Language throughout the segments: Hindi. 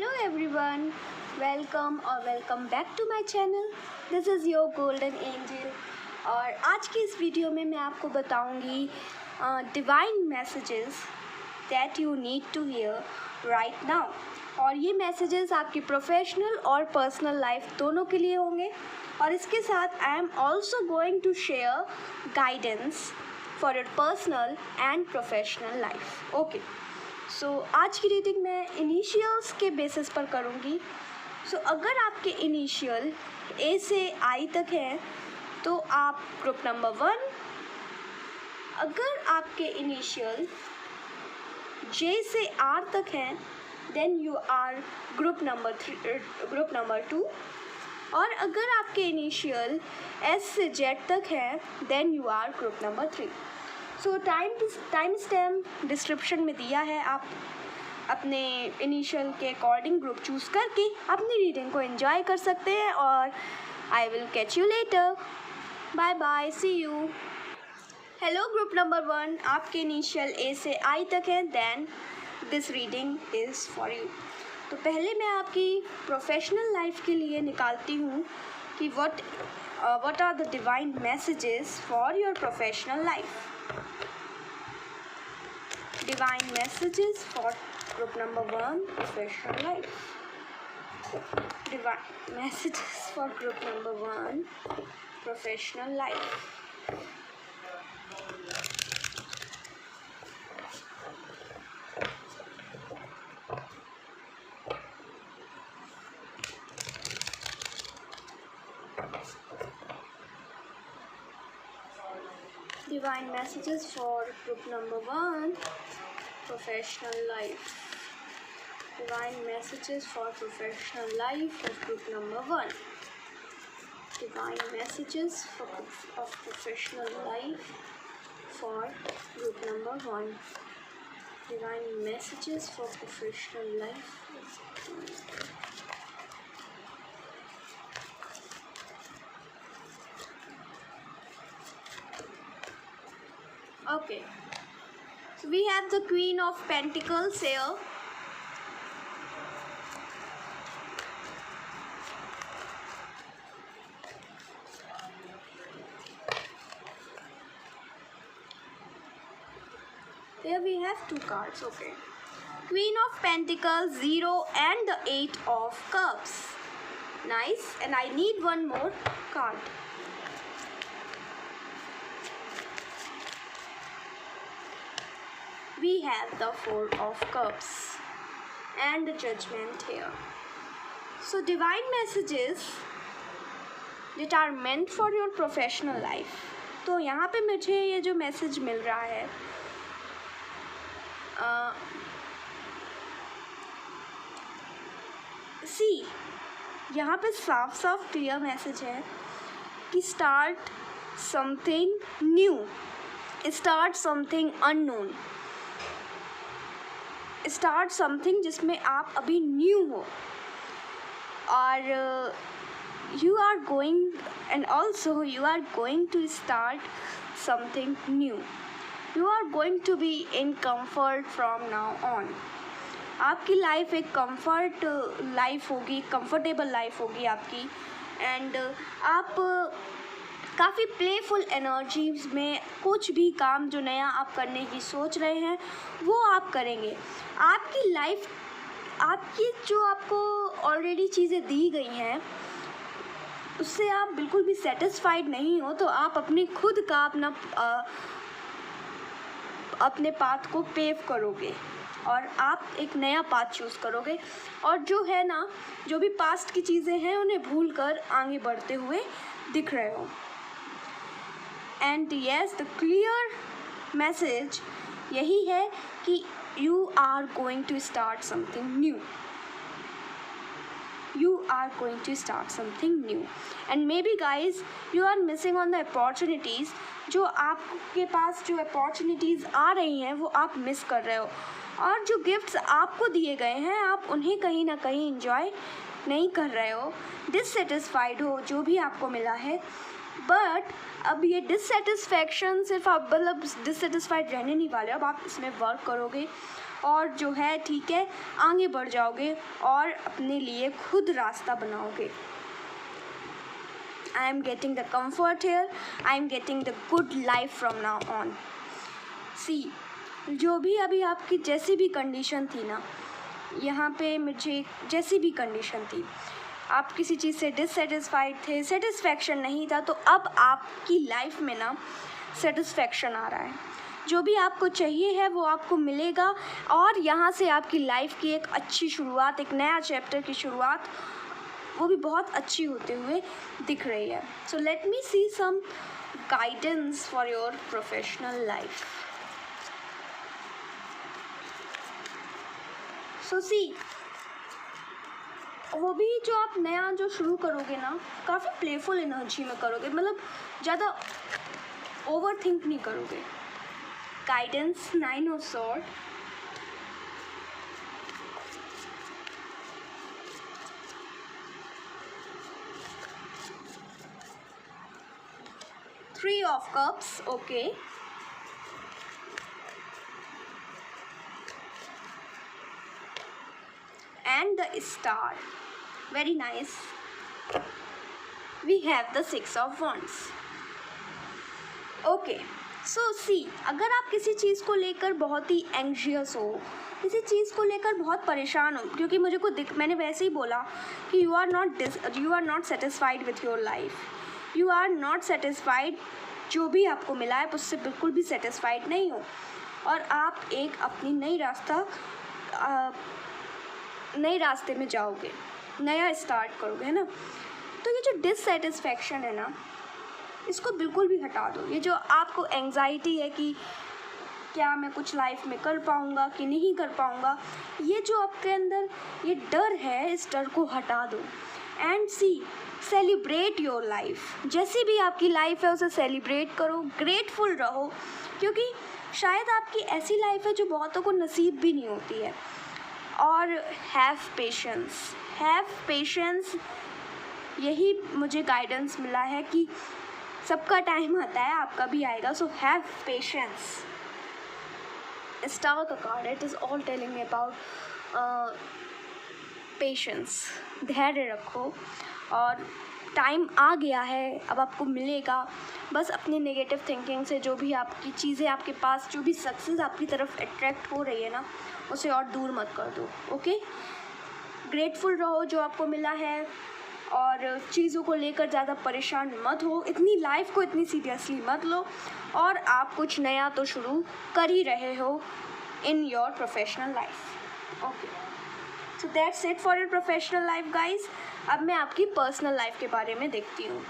Hello everyone, welcome back to my channel. This is your golden angel. और आज की इस वीडियो में मैं आपको बताऊंगी divine messages that you need to hear right now. और ये मैसेजेस आपकी प्रोफेशनल और पर्सनल लाइफ दोनों के लिए होंगे। और इसके साथ I am also going to share guidance for your personal and professional life. Okay, so आज की रीडिंग मैं इनिशियल्स के बेसिस पर करूँगी। सो अगर आपके इनिशियल ए से आई तक हैं तो आप ग्रुप नंबर 1। अगर आपके इनिशियल जे से आर तक हैं then you are group number 2। और अगर आपके इनिशियल एस से जेड तक हैं then you are group number 3। So time stamp description में दिया है। आप अपने इनिशियल के अकॉर्डिंग ग्रुप चूज़ करके अपनी रीडिंग को एंजॉय कर सकते हैं। और I will catch you later. Bye bye, see you. Hello group number 1, आपके इनिशियल ए से आई तक है then this reading is for you. तो पहले मैं आपकी प्रोफेशनल लाइफ के लिए निकालती हूँ कि what are the divine messages for your professional life. Divine messages for group number 1, professional life. Divine messages for group number 1, professional life. Divine messages for group number 1, professional life. Divine messages for professional life of group number 1. Divine messages of professional life for group number 1. Divine messages for professional life. Okay, so we have the Queen of Pentacles here. Here we have 2 cards. Okay, Queen of Pentacles 0 and the 8 of Cups. Nice. And I need one more card. We have the 4 of Cups and the Judgment here. So divine messages that are meant for your professional life. तो यहाँ पे मुझे ये जो मैसेज मिल रहा है यहाँ पे साफ साफ क्लियर मैसेज है कि start something new, start something unknown, start something जिसमें आप अभी न्यू हो। और you are going and also you are going to start something new. You are going to be in comfort from now on. आपकी लाइफ एक कंफर्ट लाइफ होगी, कंफर्टेबल लाइफ होगी आपकी। एंड आप काफ़ी प्लेफुल एनर्जीज में कुछ भी काम जो नया आप करने की सोच रहे हैं वो आप करेंगे। आपकी लाइफ, आपकी जो आपको ऑलरेडी चीज़ें दी गई हैं उससे आप बिल्कुल भी सेटिस्फाइड नहीं हो तो आप अपनी खुद का अपने पाथ को पेव करोगे और आप एक नया पाथ चूज़ करोगे। और जो है ना, जो भी पास्ट की चीज़ें हैं उन्हें भूल कर आगे बढ़ते हुए दिख रहे हो। And yes, the clear message यही है कि you are going to start something new. You are going to start something new. And maybe guys, you are missing on the opportunities. जो आपके पास जो opportunities आ रही हैं वो आप मिस कर रहे हो। और जो गिफ्ट्स आपको दिए गए हैं आप उन्हें कहीं ना कहीं enjoy नहीं कर रहे हो, डिससेटिस्फाइड हो जो भी आपको मिला है। बट अब ये डिससेटिस्फैक्शन सिर्फ आप मतलब डिससेटिस्फाइड रहने नहीं वाले, अब आप इसमें वर्क करोगे और जो है ठीक है आगे बढ़ जाओगे और अपने लिए खुद रास्ता बनाओगे। I am getting the comfort here. I am getting the good life from now on. See, जो भी अभी आपकी जैसी भी कंडीशन थी ना, यहाँ पे मुझे जैसी भी कंडीशन थी, आप किसी चीज़ से डिससेटिस्फाइड थे, सेटिस्फैक्शन नहीं था, तो अब आपकी लाइफ में ना सेटिस्फैक्शन आ रहा है। जो भी आपको चाहिए है वो आपको मिलेगा और यहाँ से आपकी लाइफ की एक अच्छी शुरुआत, एक नया चैप्टर की शुरुआत, वो भी बहुत अच्छी होते हुए दिख रही है। So let me see some guidance for your professional life. So see, वो भी जो आप नया जो शुरू करोगे ना, काफ़ी प्लेफुल एनर्जी में करोगे, मतलब ज़्यादा ओवर थिंक नहीं करोगे। Guidance 9 of sword, Three of Cups, okay. And the Star, very nice. We have the Six of Wands. Okay, so see, अगर आप किसी चीज़ को लेकर बहुत ही एंग्जियस हो, किसी चीज़ को लेकर बहुत परेशान हो, क्योंकि मुझे को मैंने वैसे ही बोला कि you are not satisfied with your life, you are not satisfied, जो भी आपको मिला है उससे बिल्कुल भी सेटिस्फाइड नहीं हो, और आप एक अपनी नई रास्ते में जाओगे, नया स्टार्ट करोगे, है ना। तो ये जो डिससेटिस्फैक्शन है ना, इसको बिल्कुल भी हटा दो। ये जो आपको एंग्जाइटी है कि क्या मैं कुछ लाइफ में कर पाऊँगा कि नहीं कर पाऊँगा, ये जो आपके अंदर ये डर है, इस डर को हटा दो। And see, celebrate your life. जैसी भी आपकी लाइफ है उसे सेलिब्रेट करो, ग्रेटफुल रहो, क्योंकि शायद आपकी ऐसी लाइफ है जो बहुतों को नसीब भी नहीं होती है। और हैव पेशेंस, यही मुझे गाइडेंस मिला है कि सबका टाइम आता है, आपका भी आएगा। So have patience. स्टार का card, it is all telling me about patience. धैर्य रखो और टाइम आ गया है, अब आपको मिलेगा। बस अपनी नेगेटिव थिंकिंग से जो भी आपकी चीज़ें आपके पास, जो भी सक्सेस आपकी तरफ अट्रैक्ट हो रही है ना, उसे और दूर मत कर दो। ओके, ग्रेटफुल रहो जो आपको मिला है और चीज़ों को लेकर ज़्यादा परेशान मत हो, इतनी लाइफ को इतनी सीरियसली मत लो, और आप कुछ नया तो शुरू कर ही रहे हो in your professional life. Okay, so that's it for your professional life guys. अब मैं आपकी पर्सनल लाइफ के बारे में देखती हूँ।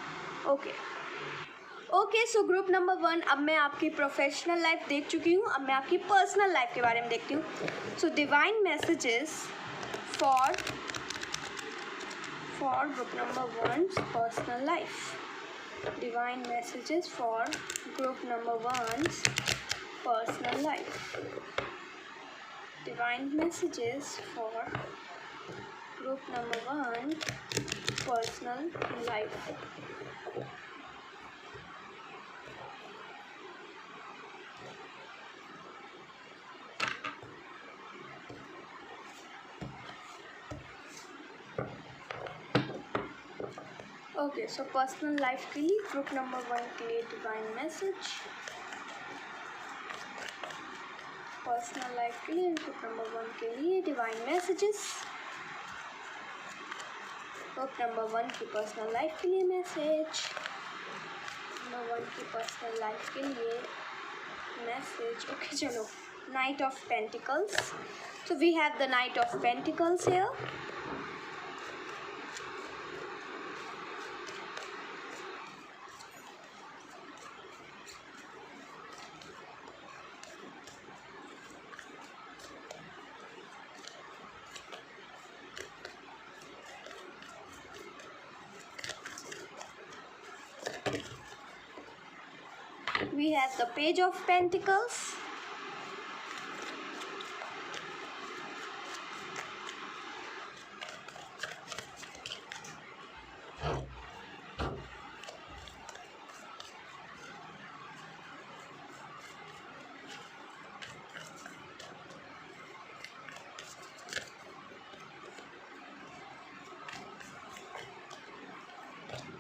ओके, सो ग्रुप नंबर 1, अब मैं आपकी प्रोफेशनल लाइफ देख चुकी हूँ, अब मैं आपकी पर्सनल लाइफ के बारे में देखती हूँ। So divine messages for group number 1 personal life. Divine messages for group number 1 personal life. Divine messages for group number 1 personal life. Okay, so personal life के लिए group number 1 के लिए divine message, पर्सनल लाइफ के लिए ग्रुप नंबर 1 के लिए डिवाइन मैसेजेस, ग्रुप नंबर 1 की पर्सनल लाइफ के लिए मैसेज, नंबर 1 की पर्सनल लाइफ के लिए मैसेज। ओके, चलो, knight of pentacles. So we have the knight of pentacles here. We have the Page of Pentacles,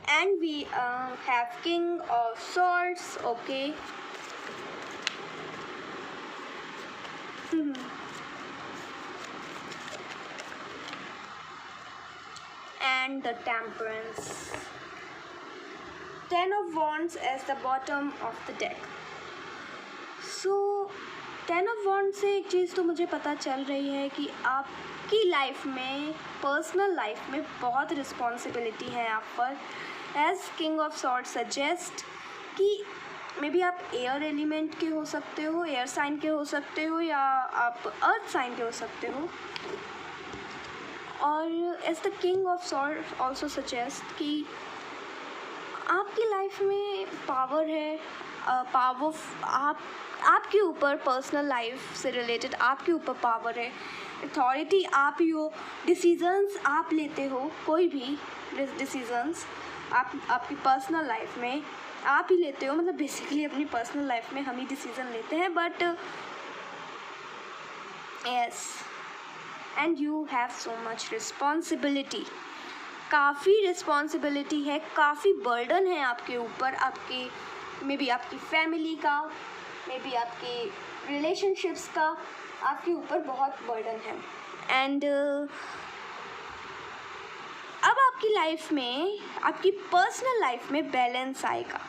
and we have King of Swords. Okay. And the Temperance. Ten of Wands as the bottom of the deck. So ten of wands से एक चीज़ तो मुझे पता चल रही है कि आपकी लाइफ में, पर्सनल लाइफ में बहुत रिस्पॉन्सिबिलिटी है आप पर. As king of sword suggest कि मे बी आप एयर एलिमेंट के हो सकते हो, एयर साइन के हो सकते हो, या आप अर्थ साइन के हो सकते हो. और as the king of sword also suggest कि आपकी लाइफ में पावर है, आपके ऊपर पर्सनल लाइफ से रिलेटेड आपके ऊपर पावर है, अथॉरिटी आप ही हो. डिसीजंस आप लेते हो, कोई भी डिसीजंस आपकी पर्सनल लाइफ में आप ही लेते हो. मतलब बेसिकली अपनी पर्सनल लाइफ में हम ही डिसीजन लेते हैं. But yes, and you have so much responsibility. काफ़ी रिस्पॉन्सिबिलिटी है, काफ़ी बर्डन है आपके ऊपर. आपके मे बी आपकी फैमिली का, मे बी आपके रिलेशनशिप्स का, आपके ऊपर बहुत बर्डन है. एंड अब आपकी लाइफ में, आपकी पर्सनल लाइफ में बैलेंस आएगा.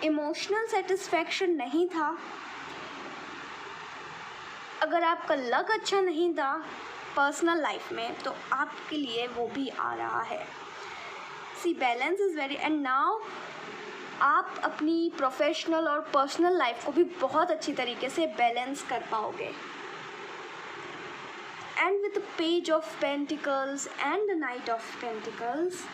इमोशनल सेटिस्फैक्शन नहीं था, अगर आपका लक अच्छा नहीं था पर्सनल लाइफ में, तो आपके लिए वो भी आ रहा है. See, balance is very. And now आप अपनी प्रोफेशनल और पर्सनल लाइफ को भी बहुत अच्छी तरीके से बैलेंस कर पाओगे. And with the page of pentacles and the knight of pentacles,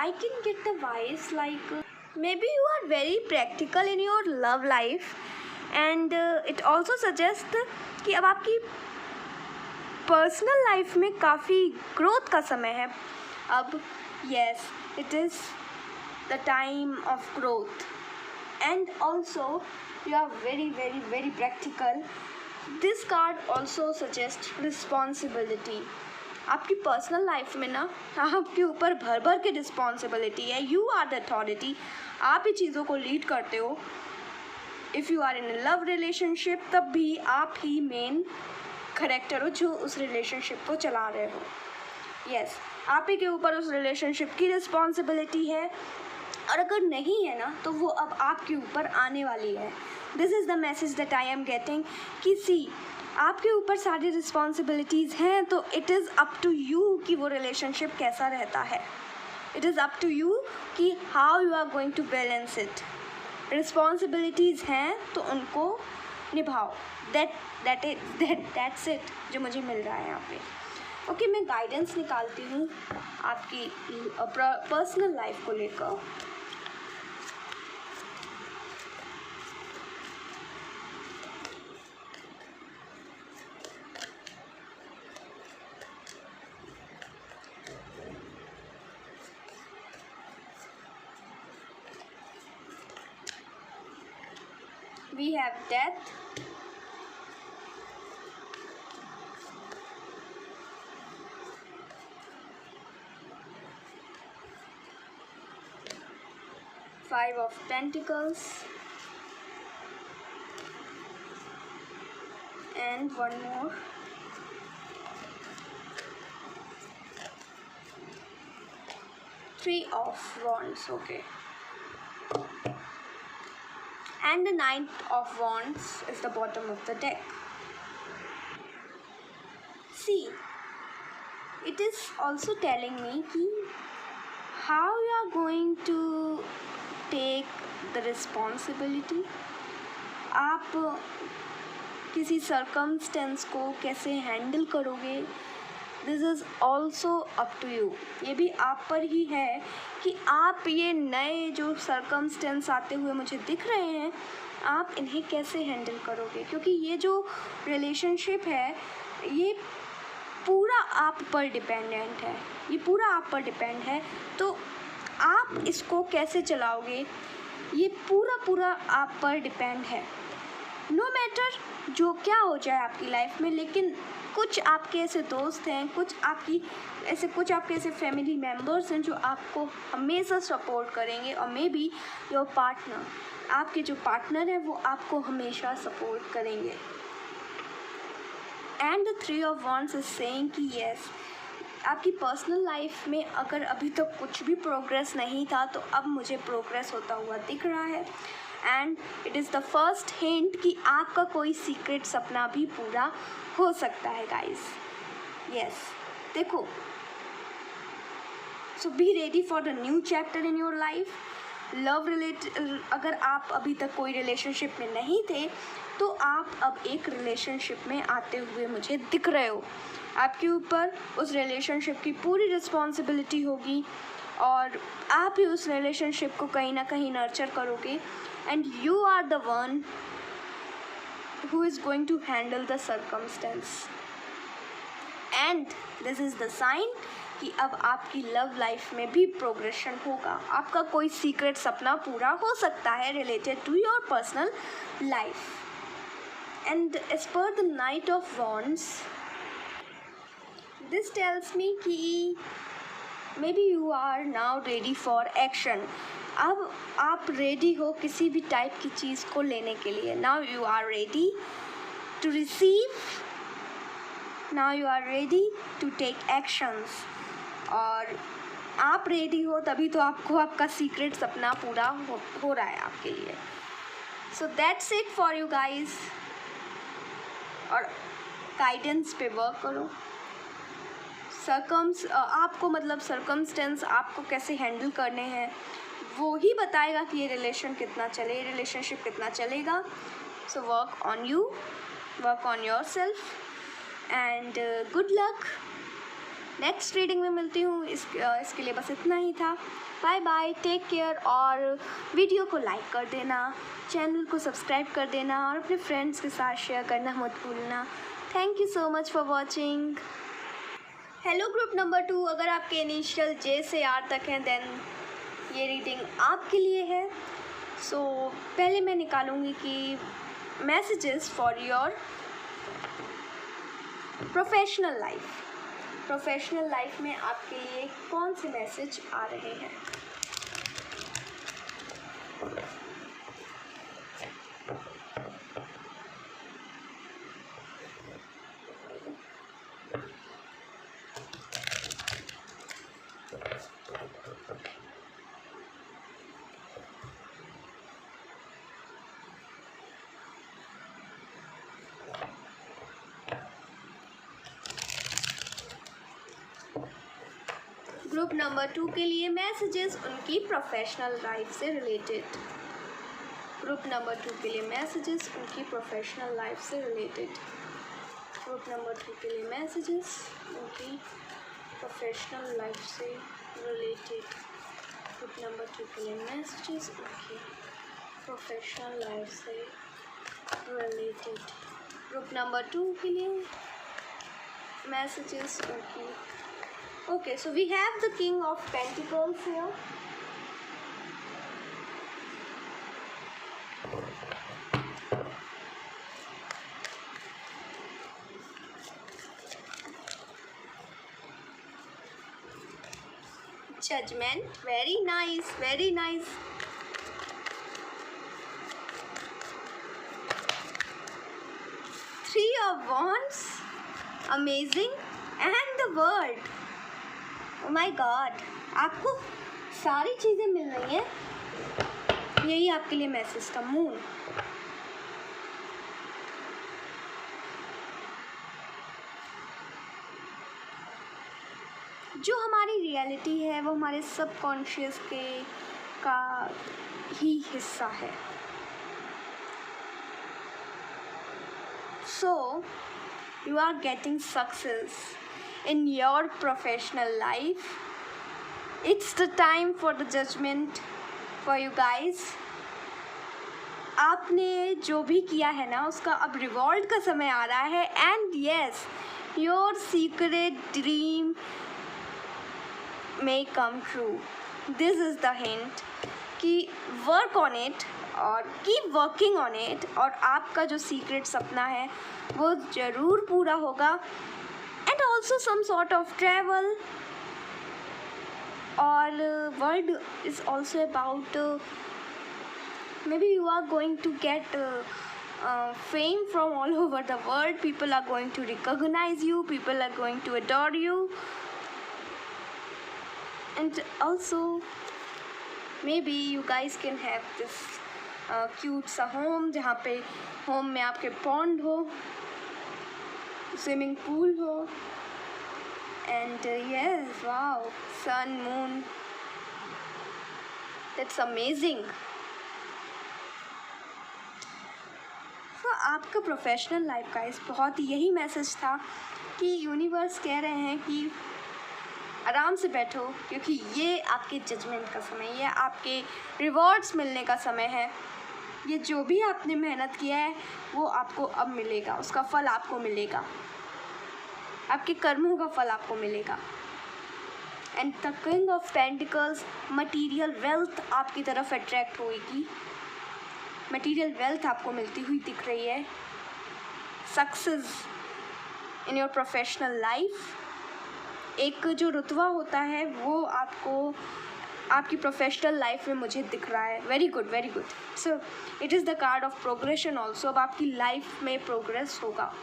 I can get the vibes like maybe you are very practical in your love life, and it also suggests कि अब आपकी पर्सनल लाइफ में काफ़ी ग्रोथ का समय है अब. yes, it is the time of growth, and also you are very very very practical. This card also suggests responsibility. आपकी पर्सनल लाइफ में ना आपके ऊपर भर भर के रिस्पॉन्सिबिलिटी है. यू आर द अथॉरिटी, आप ही चीज़ों को लीड करते हो. If you are in a love relationship, तब भी आप ही मेन करेक्टर हो जो उस रिलेशनशिप को चला रहे हो. यस, आप ही के ऊपर उस रिलेशनशिप की रिस्पॉन्सिबिलिटी है, और अगर नहीं है ना तो वो अब आपके ऊपर आने वाली है. This is the message that I am getting कि सी, आपके ऊपर सारी रिस्पॉन्सिबिलिटीज़ हैं, तो it is up to you कि वो रिलेशनशिप कैसा रहता है. It is up to you कि how you are going to balance it. Responsibilities हैं तो उनको निभाओ. दैट्स इट जो मुझे मिल रहा है यहाँ पे. ओके, मैं गाइडेंस निकालती हूँ आपकी पर्सनल लाइफ को लेकर. We have Death, Five of Pentacles, and one more, Three of Wands. Okay. And the Knight of Wands is the bottom of the deck. See, it is also telling me कि how you are going to take the responsibility. आप किसी circumstance को कैसे हैंडल करोगे, this is also up to you. ये भी आप पर ही है कि आप ये नए जो सर्कमस्टेंस आते हुए मुझे दिख रहे हैं, आप इन्हें कैसे हैंडल करोगे. क्योंकि ये जो रिलेशनशिप है ये पूरा आप पर डिपेंडेंट है, ये पूरा आप पर डिपेंड है. तो आप इसको कैसे चलाओगे, ये पूरा आप पर डिपेंड है. नो मैटर जो क्या हो जाए आपकी लाइफ में, लेकिन कुछ आपके ऐसे दोस्त हैं, कुछ आपके ऐसे फैमिली मेम्बर्स हैं जो आपको हमेशा सपोर्ट करेंगे, और मे बी योर पार्टनर, आपके जो पार्टनर हैं वो आपको हमेशा सपोर्ट करेंगे। And the three of wands is saying कि यस, आपकी पर्सनल लाइफ में अगर अभी तक कुछ भी प्रोग्रेस नहीं था तो अब मुझे प्रोग्रेस होता हुआ दिख रहा है। And it is the first hint कि आपका कोई सीक्रेट सपना भी पूरा हो सकता है गाइस। यस, देखो, so be ready for the new chapter in your life. अगर आप अभी तक कोई रिलेशनशिप में नहीं थे तो आप अब एक रिलेशनशिप में आते हुए मुझे दिख रहे हो। आपके ऊपर उस रिलेशनशिप की पूरी रिस्पॉन्सिबिलिटी होगी और आप ही उस रिलेशनशिप को कहीं ना कहीं नर्चर करोगे, and you are the one who is going to handle the circumstance. And this is the sign कि अब आपकी लव लाइफ में भी प्रोग्रेशन होगा। आपका कोई सीक्रेट सपना पूरा हो सकता है related to your personal life. And as per the knight of wands, this tells me कि may be you are now ready for action. अब आप रेडी हो किसी भी टाइप की चीज़ को लेने के लिए। Now you are ready to receive, now you are ready to take actions. और आप रेडी हो तभी तो आपको आपका सीक्रेट सपना पूरा हो रहा है आपके लिए। सो that's it for you guys. और गाइडेंस पे वर्क करो। आपको मतलब सर्कमस्टेंस आपको कैसे हैंडल करने हैं वो ही बताएगा कि ये रिलेशनशिप कितना चलेगा। So work on you, work on your self and good luck. Next reading में मिलती हूँ। इसके लिए बस इतना ही था। Bye bye, take care. और वीडियो को लाइक कर देना, चैनल को सब्सक्राइब कर देना और अपने फ्रेंड्स के साथ शेयर करना मत भूलना। Thank you so much for watching. Hello group number 2, अगर आपके इनिशियल जे से आर तक हैं देन ये रीडिंग आपके लिए है। सो पहले मैं निकालूंगी कि messages for your professional life में आपके लिए कौन से मैसेज आ रहे हैं। ग्रुप नंबर 2 के लिए मैसेजेस उनकी प्रोफेशनल लाइफ से रिलेटेड। ग्रुप नंबर 2 के लिए मैसेजेस उनकी प्रोफेशनल लाइफ से रिलेटेड। ग्रुप नंबर 2 के लिए मैसेजेस उनकी प्रोफेशनल लाइफ से रिलेटेड। ग्रुप नंबर 2 के लिए मैसेजेस उनकी प्रोफेशनल लाइफ से रिलेटेड। ग्रुप नंबर 2 के लिए मैसेजेस उनकी। Okay, so we have the King of Pentacles here. Judgment, very nice, very nice. Three of Wands, amazing, and the World. Oh my God, आपको सारी चीज़ें मिल रही हैं। यही आपके लिए मैसेज था। मून, जो हमारी रियलिटी है वो हमारे सबकॉन्शियस का ही हिस्सा है। So you are getting success in your professional life. It's the time for the judgment for you guys. आपने जो भी किया है ना उसका अब रिवॉर्ड का समय आ रहा है। And yes, your secret dream may come true. This is the hint कि वर्क ऑन इट और कीप वर्किंग ऑन इट, और आपका जो सीक्रेट सपना है वो ज़रूर पूरा होगा। also some sort of travel, or word is also about maybe you are going to get fame from all over the world. People are going to recognize you, people are going to adore you. And also maybe you guys can have this cute सा home, जहाँ पे home में आपके pond हो, swimming pool हो, and yes, wow, sun, moon, that's amazing. तो आपका प्रोफेशनल लाइफ का इस बहुत यही मैसेज था कि यूनिवर्स कह रहे हैं कि आराम से बैठो, क्योंकि ये आपके जजमेंट का समय, ये आपके रिवॉर्ड्स मिलने का समय है। ये जो भी आपने मेहनत किया है वो आपको अब मिलेगा, उसका फल आपको मिलेगा, आपके कर्मों का फल आपको मिलेगा। And the king of pentacles, material wealth आपकी तरफ अट्रैक्ट होगी, मटीरियल वेल्थ आपको मिलती हुई दिख रही है। Success in your professional life, एक जो रुतबा होता है वो आपको आपकी प्रोफेशनल लाइफ में मुझे दिख रहा है। Very good, very good. So it is the card of progression also. अब आपकी लाइफ में प्रोग्रेस होगा।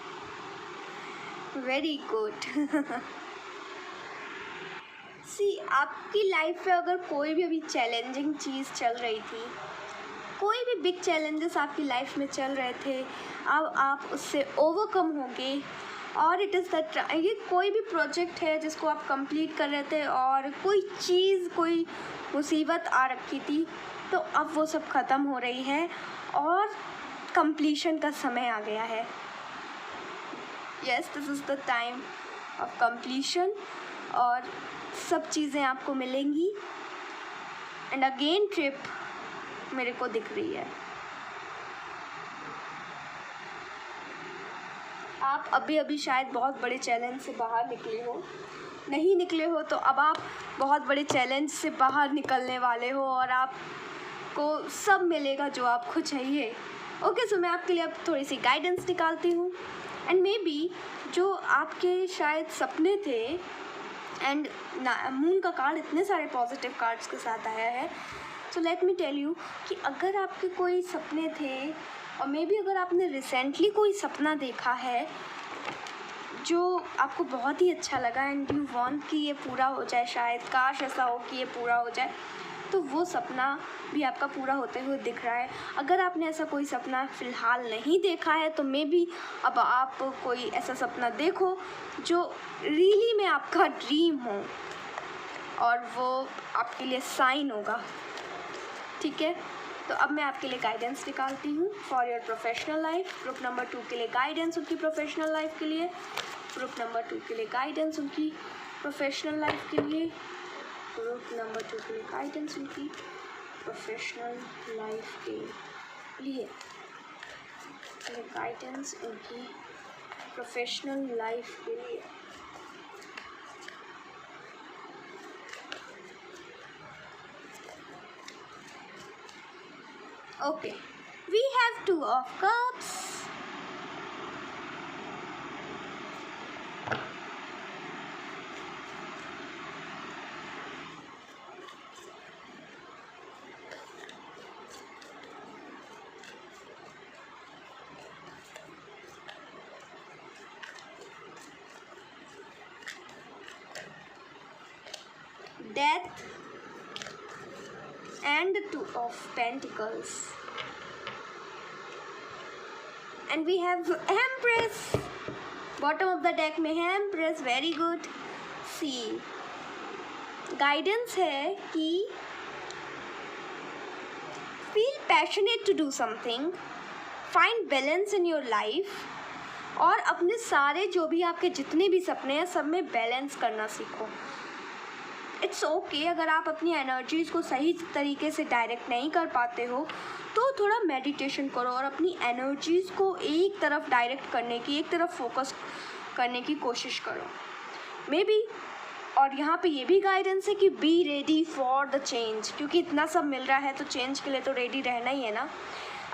Very good. सी, आपकी लाइफ में अगर कोई भी अभी चैलेंजिंग चीज़ चल रही थी, कोई भी बिग चैलेंजेस आपकी लाइफ में चल रहे थे, अब आप उससे ओवरकम होंगे। और इट इज़ द ये कोई भी प्रोजेक्ट है जिसको आप कंप्लीट कर रहे थे और कोई चीज़, कोई मुसीबत आ रखी थी, तो अब वो सब ख़त्म हो रही है और कंप्लीशन का समय आ गया है। Yes, this is the time of completion और सब चीज़ें आपको मिलेंगी। एंड अगेन ट्रिप मेरे को दिख रही है। आप अभी अभी शायद बहुत बड़े चैलेंज से बाहर निकले हो, नहीं निकले हो तो अब आप बहुत बड़े चैलेंज से बाहर निकलने वाले हो और आपको सब मिलेगा जो आपको चाहिए। ओके, सो मैं आपके लिए अब थोड़ी सी गाइडेंस निकालती हूँ। एंड मे बी जो आपके शायद सपने थे, एंड मून का कार्ड इतने सारे पॉजिटिव कार्ड्स के साथ आया है। So let me tell you कि अगर आपके कोई सपने थे और मे बी अगर आपने रिसेंटली कोई सपना देखा है जो आपको बहुत ही अच्छा लगा एंड यू वांट कि ये पूरा हो जाए, शायद काश ऐसा हो कि ये पूरा हो जाए, तो वो सपना भी आपका पूरा होते हुए दिख रहा है। अगर आपने ऐसा कोई सपना फ़िलहाल नहीं देखा है तो मे बी अब आप कोई ऐसा सपना देखो जो रियली में आपका ड्रीम हो और वो आपके लिए साइन होगा। ठीक है, तो अब मैं आपके लिए गाइडेंस निकालती हूँ for your professional life. Group number 2 के लिए गाइडेंस उनकी प्रोफेशनल लाइफ के लिए, ग्रुप नंबर 2 के लिए गाइडेंस उनकी प्रोफेशनल लाइफ के लिए, ग्रुप नंबर 2 के लिए गाइडेंस उनकी प्रोफेशनल लाइफ के लिए, गाइडेंस उनकी प्रोफेशनल लाइफ के लिए। Okay, we have 2 of cups. Death and 2 of Pentacles. And we have Empress. Bottom of the deck में है Empress. Very good. See, guidance है कि feel passionate to do something, find balance in your life, और अपने सारे जो भी आपके जितने भी सपने हैं सब में बैलेंस करना सीखो। इट्स ओके अगर आप अपनी एनर्जीज़ को सही तरीके से डायरेक्ट नहीं कर पाते हो तो थोड़ा मेडिटेशन करो और अपनी एनर्जीज़ को एक तरफ डायरेक्ट करने की, एक तरफ फोकस करने की कोशिश करो मे बी। और यहाँ पे ये भी गाइडेंस है कि B ready for the change, क्योंकि इतना सब मिल रहा है तो चेंज के लिए तो रेडी रहना ही है ना।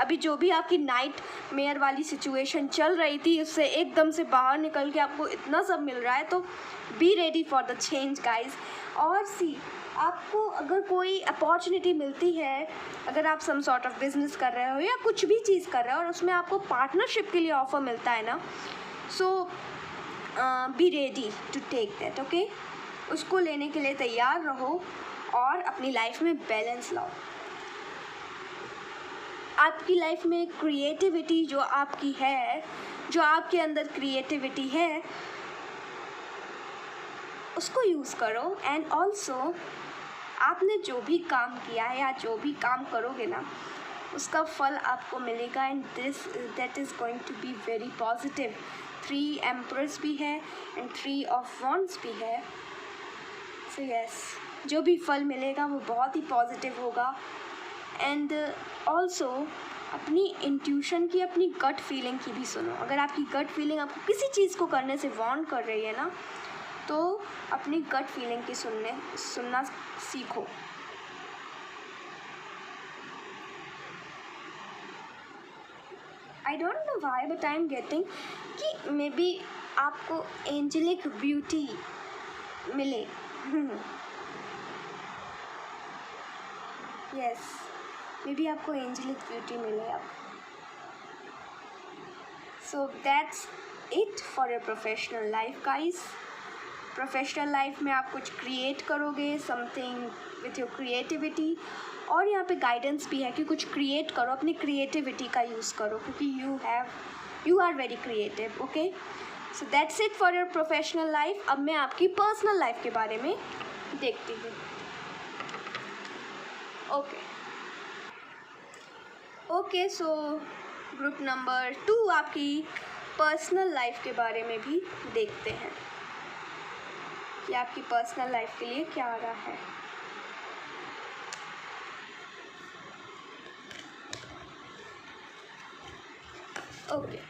अभी जो भी आपकी नाइट मेयर वाली सिचुएशन चल रही थी उससे एकदम से बाहर निकल के आपको इतना सब मिल रहा है, तो B ready for the change guys. और सी, आपको अगर कोई अपॉर्चुनिटी मिलती है, अगर आप सम सॉर्ट ऑफ बिजनेस कर रहे हो या कुछ भी चीज़ कर रहे हो और उसमें आपको पार्टनरशिप के लिए ऑफ़र मिलता है ना, so be ready to take that, okay. उसको लेने के लिए तैयार रहो और अपनी लाइफ में बैलेंस लाओ। आपकी लाइफ में क्रिएटिविटी जो आपकी है, जो आपके अंदर क्रिएटिविटी है, उसको यूज़ करो। एंड ऑल्सो आपने जो भी काम किया है या जो भी काम करोगे ना, उसका फल आपको मिलेगा। And that is going to be very positive. 3 empress भी है एंड 3 ऑफ वॉन्ड्स भी है। सो यस, जो भी फल मिलेगा वो बहुत ही पॉजिटिव होगा। एंड ऑल्सो अपनी इंट्यूशन की, अपनी गट फीलिंग की भी सुनो। अगर आपकी गट फीलिंग आपको किसी चीज़ को करने से वार्न कर रही है ना, तो अपनी गट फीलिंग की सुनना सीखो। आई don't know why but I am getting कि मे बी आपको एंजेलिक ब्यूटी मिले। यस, मे बी आपको एंजेलिक ब्यूटी मिले अब। सो that's it for your professional life guys. Professional life में आप कुछ क्रिएट करोगे, समथिंग विथ योर क्रिएटिविटी। और यहाँ पे गाइडेंस भी है कि कुछ क्रिएट करो, अपनी क्रिएटिविटी का यूज़ करो, क्योंकि you are very creative, okay. So that's it for your professional life. अब मैं आपकी पर्सनल लाइफ के बारे में देखती हूँ, ओके। सो ग्रुप नंबर 2 आपकी पर्सनल लाइफ के बारे में भी देखते हैं कि आपकी पर्सनल लाइफ के लिए क्या आ रहा है। Okay,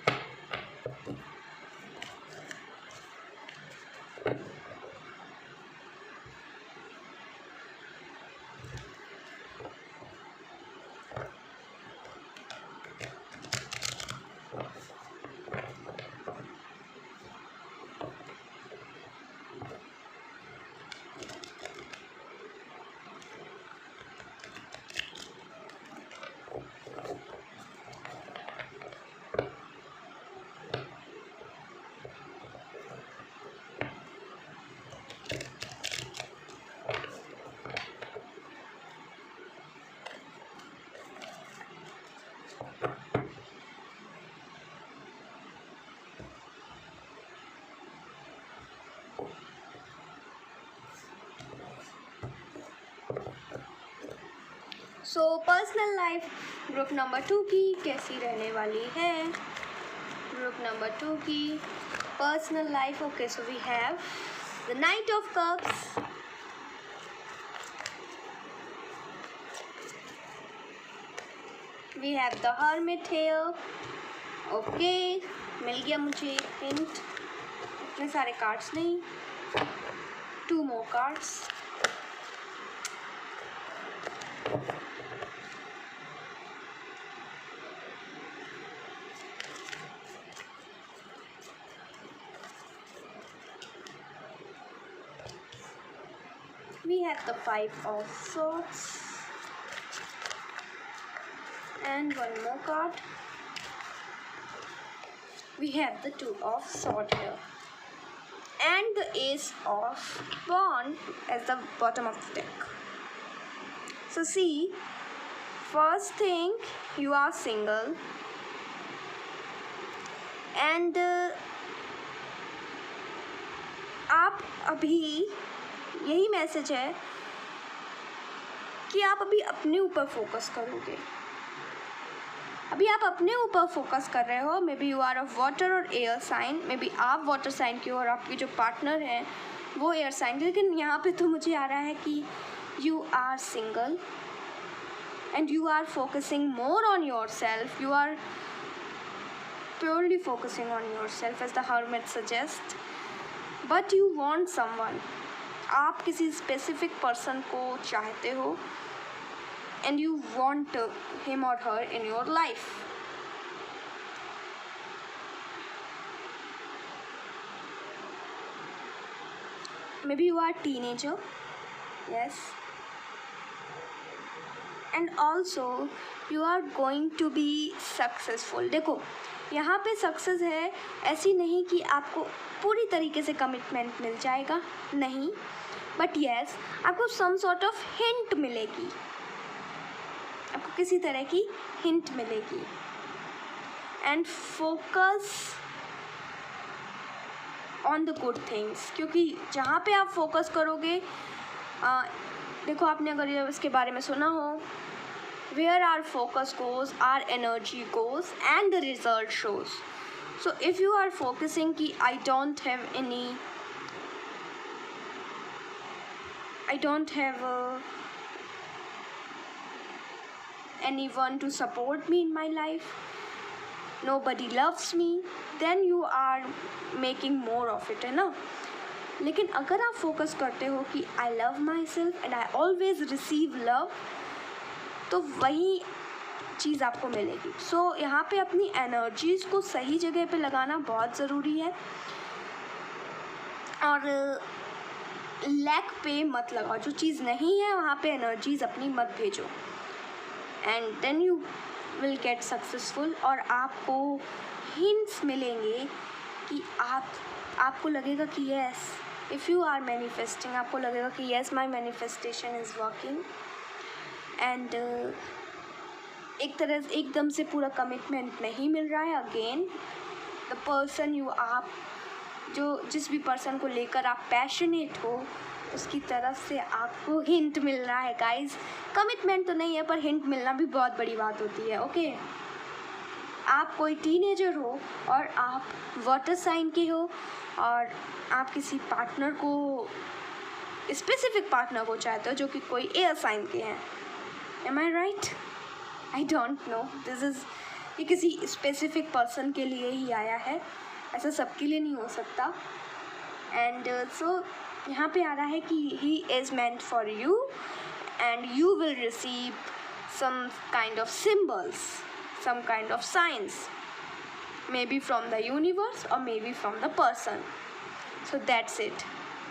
so personal life group number 2 की कैसी रहने वाली है। ग्रुप नंबर 2 की personal life, okay. So we have the knight of cups, we have the hermit here, okay. मिल गया मुझे हिंट, इतने सारे कार्ड्स नहीं, 2 more cards। We have the 5 of swords and 1 more card. We have the 2 of swords here and the ace of wands as the bottom of the deck. So see, first thing, you are single and आप अभी, यही मैसेज है कि आप अभी अपने ऊपर फोकस करोगे। अभी आप अपने ऊपर फोकस कर रहे हो। May B you are of water और एयर साइन, मे बी आप वाटर साइन के हो और आपकी जो पार्टनर है वो एयर साइन। लेकिन यहाँ पे तो मुझे आ रहा है कि you are single and you are focusing more on your self, you are purely focusing on your self as the hermit suggest, but you want someone. आप किसी स्पेसिफिक पर्सन को चाहते हो and you want him or her in your life. Maybe you are a teenager, yes, and also you are going to be successful. देखो यहाँ पे सक्सेस है, ऐसी नहीं कि आपको पूरी तरीके से कमिटमेंट मिल जाएगा, नहीं, बट यस आपको सम सॉर्ट ऑफ हिंट मिलेगी, आपको किसी तरह की हिंट मिलेगी. And focus on the good things, क्योंकि जहाँ पे आप फोकस करोगे, देखो आपने अगर ये इसके बारे में सुना हो, where our focus goes our energy goes and the result shows. So if you are focusing कि I don't have anyone to support me in my life, nobody loves me, then you are making more of it, है ना. लेकिन अगर आप फोकस करते हो कि I love myself and I always receive love, तो वही चीज़ आपको मिलेगी. सो यहाँ पे अपनी एनर्जीज़ को सही जगह पे लगाना बहुत ज़रूरी है, और लैक पे मत लगाओ. जो चीज़ नहीं है वहाँ पे एनर्जीज़ अपनी मत भेजो, and then you will get successful. और आपको हिंट्स मिलेंगे कि आपको लगेगा कि yes, if you are manifesting, आपको लगेगा कि yes my manifestation is working. And एक तरह से एकदम से पूरा कमिटमेंट नहीं मिल रहा है. अगेन द पर्सन यू आप, जिस भी पर्सन को लेकर आप पैशनेट हो, उसकी तरफ से आपको हिंट मिल रहा है गाइस. कमिटमेंट तो नहीं है, पर हिंट मिलना भी बहुत बड़ी बात होती है. ओके, आप कोई टीनेजर हो और आप वाटर साइन के हो, और आप किसी पार्टनर को, स्पेसिफिक पार्टनर को चाहते हो जो कि कोई एयर साइन के हैं. Am I right? I don't know, ये किसी स्पेसिफिक पर्सन के लिए ही आया है, ऐसा सबके लिए नहीं हो सकता. एंड सो यहाँ पे आ रहा है कि he is meant for you and you will receive some kind of symbols, some kind of signs, maybe from the universe or maybe from the person. So that's it.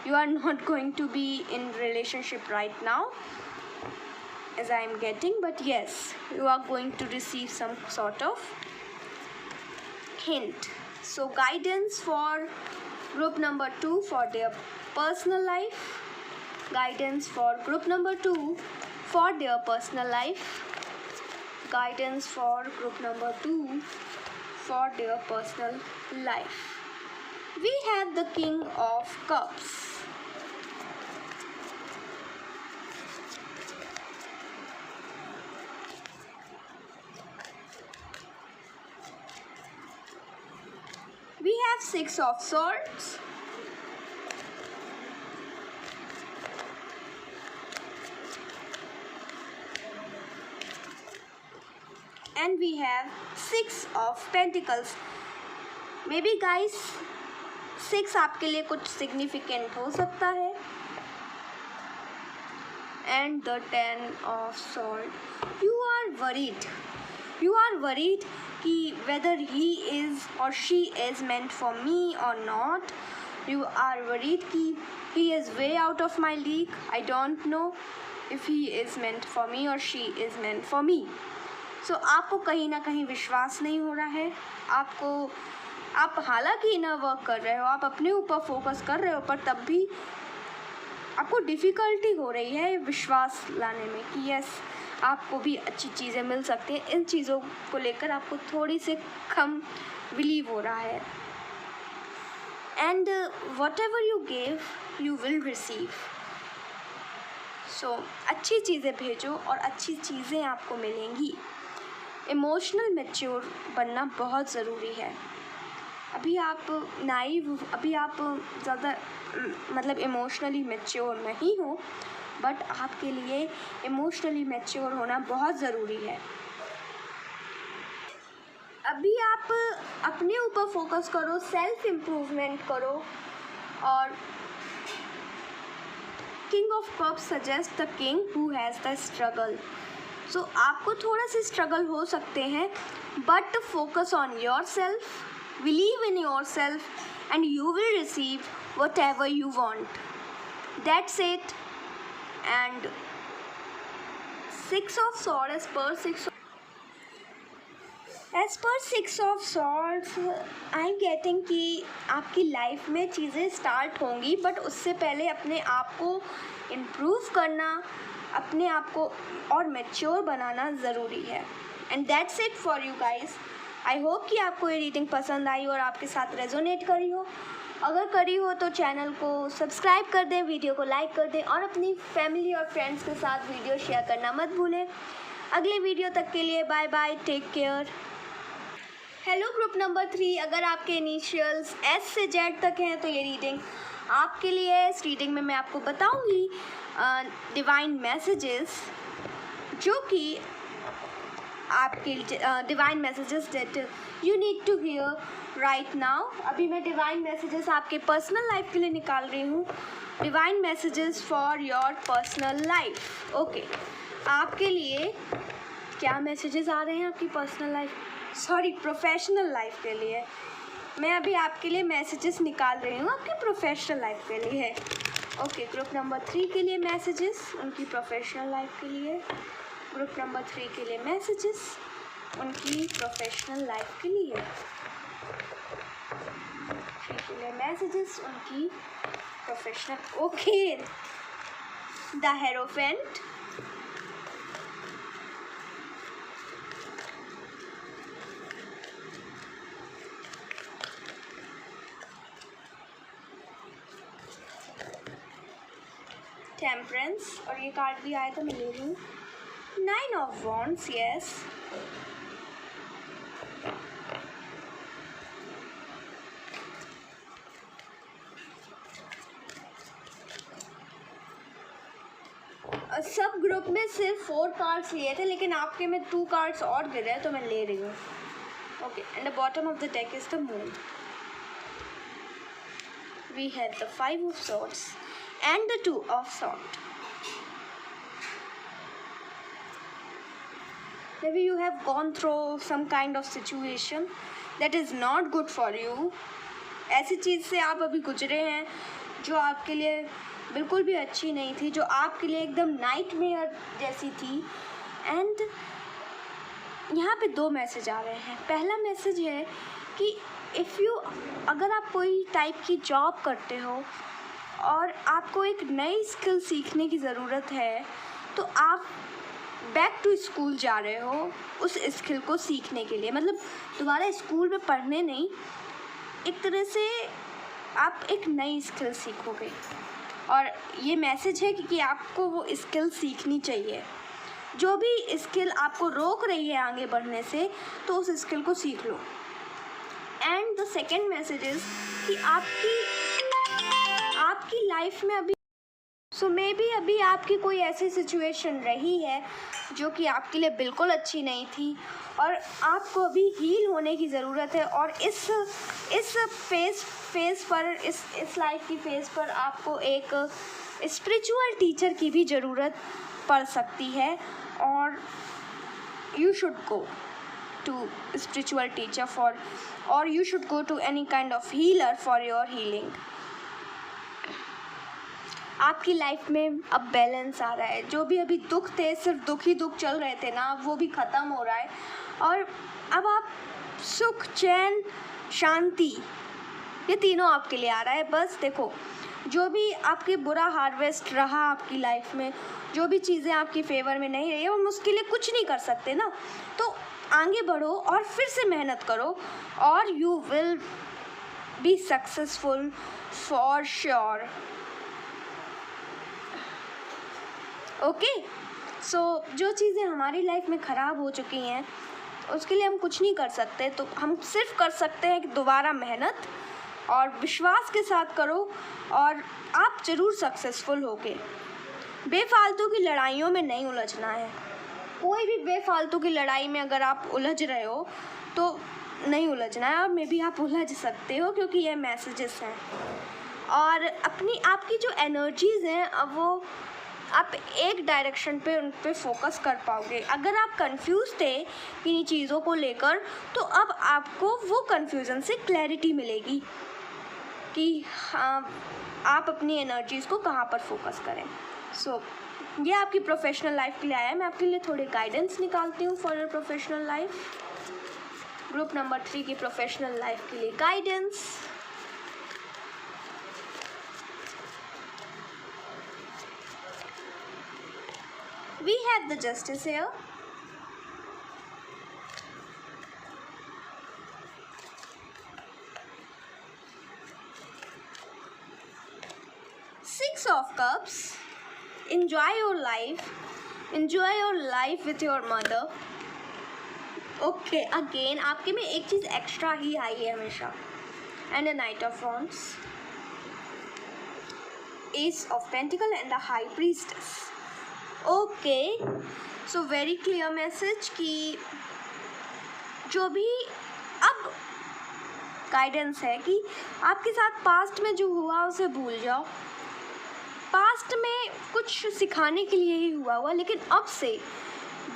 You are not going to be in relationship right now, as I am getting, but yes, you are going to receive some sort of hint. So guidance for group number 2 for their personal life. Guidance for group number 2 for their personal life. Guidance for group number 2 for their personal life. We have the King of Cups. We have Six of Swords. And we have Six of Pentacles. Maybe guys, 6 आपके लिए कुछ significant हो सकता है. And the 10 of Swords. You are worried. You are worried कि whether he is or she is meant for me or not. You are worried कि he is way out of my league. I don't know if he is meant for me or she is meant for me. सो आपको कहीं ना कहीं विश्वास नहीं हो रहा है. आप हालांकि इनर वर्क कर रहे हो, आप अपने ऊपर फोकस कर रहे हो, पर तब भी आपको डिफ़िकल्टी हो रही है विश्वास लाने में कि यस, आपको भी अच्छी चीज़ें मिल सकती हैं. इन चीज़ों को लेकर आपको थोड़ी से कम बिलीव हो रहा है. And whatever you give you will receive. So अच्छी चीज़ें भेजो और अच्छी चीज़ें आपको मिलेंगी. इमोशनल मैच्योर बनना बहुत ज़रूरी है. अभी आप ज़्यादा मतलब इमोशनली मैच्योर नहीं हो, बट आपके लिए इमोशनली मैच्योर होना बहुत ज़रूरी है. अभी आप अपने ऊपर फोकस करो, सेल्फ इम्प्रूवमेंट करो. और king of cups suggest the king who has the struggle. So आपको थोड़ा सा स्ट्रगल हो सकते हैं, but focus on your self, believe in your self and you will receive whatever you want. That's it. And 6 of Swords, as per 6 of Swords, I am getting कि आपकी लाइफ में चीज़ें स्टार्ट होंगी, बट उससे पहले अपने आप को इम्प्रूव करना, अपने आप को और मैच्योर बनाना ज़रूरी है. And that's it for you guys. I hope कि आपको ये रीडिंग पसंद आई और आपके साथ रेजोनेट करी हो. अगर करी हो तो चैनल को सब्सक्राइब कर दें, वीडियो को लाइक कर दें और अपनी फैमिली और फ्रेंड्स के साथ वीडियो शेयर करना मत भूलें. अगले वीडियो तक के लिए bye bye, take care. Hello group number 3, अगर आपके इनिशियल्स S से Z तक हैं तो ये रीडिंग आपके लिए है. इस रीडिंग में मैं आपको बताऊंगी डिवाइन मैसेजेस, जो कि आपके divine messages that you need to hear right now. अभी मैं डिवाइन मैसेजेस आपके पर्सनल लाइफ के लिए निकाल रही हूँ. Divine messages for your personal life. Okay, आपके लिए क्या मैसेजेस आ रहे हैं आपकी personal life, sorry professional life के लिए. मैं अभी आपके लिए मैसेजेस निकाल रही हूँ आपकी प्रोफेशनल लाइफ के लिए. ओके, ग्रुप नंबर 3 के लिए मैसेजेस उनकी प्रोफेशनल लाइफ के लिए. ग्रुप नंबर 3 के लिए मैसेजेस उनकी प्रोफेशनल लाइफ के लिए. 3 के लिए मैसेजेस उनकी professional. Okay, the hierophant. Temperance, और ये कार्ड भी आया तो मैं ले रही हूँ. 9 of Wands, yes. सब ग्रुप में सिर्फ 4 कार्ड्स लिए थे, लेकिन आपके में 2 कार्ड्स और गिरे तो मैं ले रही हूँ. Okay, and the bottom of the deck is the moon. We have the 5 of Swords and the 2 of Swords. Maybe you have gone through some kind of situation that is not good for you. ऐसी चीज़ से आप अभी गुजरे हैं जो आपके लिए बिल्कुल भी अच्छी नहीं थी, जो आपके लिए एकदम नाइटमेयर जैसी थी. एंड यहाँ पे 2 मैसेज आ रहे हैं. पहला मैसेज है कि अगर आप कोई टाइप की जॉब करते हो और आपको एक नई स्किल सीखने की ज़रूरत है, तो आप बैक टू स्कूल जा रहे हो उस स्किल को सीखने के लिए. मतलब दोबारा स्कूल में पढ़ने नहीं, एक तरह से आप एक नई स्किल सीखोगे. और ये मैसेज है कि आपको वो स्किल सीखनी चाहिए. जो भी स्किल आपको रोक रही है आगे बढ़ने से, तो उस स्किल को सीख लो. And the second message is कि आपकी लाइफ में अभी मे बी अभी आपकी कोई ऐसी सिचुएशन रही है जो कि आपके लिए बिल्कुल अच्छी नहीं थी और आपको अभी हील होने की ज़रूरत है. और इस फेज़ पर, इस लाइफ की फेज़ पर आपको एक स्पिरिचुअल टीचर की भी ज़रूरत पड़ सकती है. और you should go to spiritual teacher or you should go to any kind of healer for your healing. आपकी लाइफ में अब बैलेंस आ रहा है. जो भी अभी दुख थे, सिर्फ दुख ही दुख चल रहे थे ना, वो भी ख़त्म हो रहा है. और अब आप सुख, चैन, शांति, ये तीनों आपके लिए आ रहा है. बस देखो, जो भी आपके बुरा हार्वेस्ट रहा आपकी लाइफ में, जो भी चीज़ें आपकी फेवर में नहीं रही है, हम उसके लिए कुछ नहीं कर सकते ना. तो आगे बढ़ो और फिर से मेहनत करो और you will be successful for sure. Okay, so जो चीज़ें हमारी लाइफ में ख़राब हो चुकी हैं उसके लिए हम कुछ नहीं कर सकते. तो हम सिर्फ कर सकते हैं कि दोबारा मेहनत और विश्वास के साथ करो और आप ज़रूर सक्सेसफुल होगे. बेफालतू की लड़ाइयों में नहीं उलझना है. कोई भी बेफालतू की लड़ाई में अगर आप उलझ रहे हो तो नहीं उलझना है. और मे बी आप उलझ सकते हो क्योंकि ये मैसेजेस हैं. और आपकी जो एनर्जीज़ हैं अब वो आप एक डायरेक्शन पे उन पे फोकस कर पाओगे। अगर आप कंफ्यूज थे किन्हीं चीज़ों को लेकर, तो अब आपको वो कंफ्यूजन से क्लैरिटी मिलेगी कि हाँ, आप अपनी एनर्जीज़ को कहाँ पर फोकस करें। सो ये आपकी प्रोफेशनल लाइफ के लिए आया है। मैं आपके लिए थोड़े गाइडेंस निकालती हूँ for your professional life. Group number 3 की प्रोफेशनल लाइफ के लिए guidance. We have the justice here. Six of Cups. Enjoy your life. Enjoy your life with your mother. Okay, again आपके में एक चीज़ एक्स्ट्रा ही आई है हमेशा. And a Knight of Wands. Ace of Pentacles and the High Priestess. Okay, so very clear message कि जो भी अब गाइडेंस है कि आपके साथ पास्ट में जो हुआ उसे भूल जाओ। पास्ट में कुछ सिखाने के लिए ही हुआ, लेकिन अब से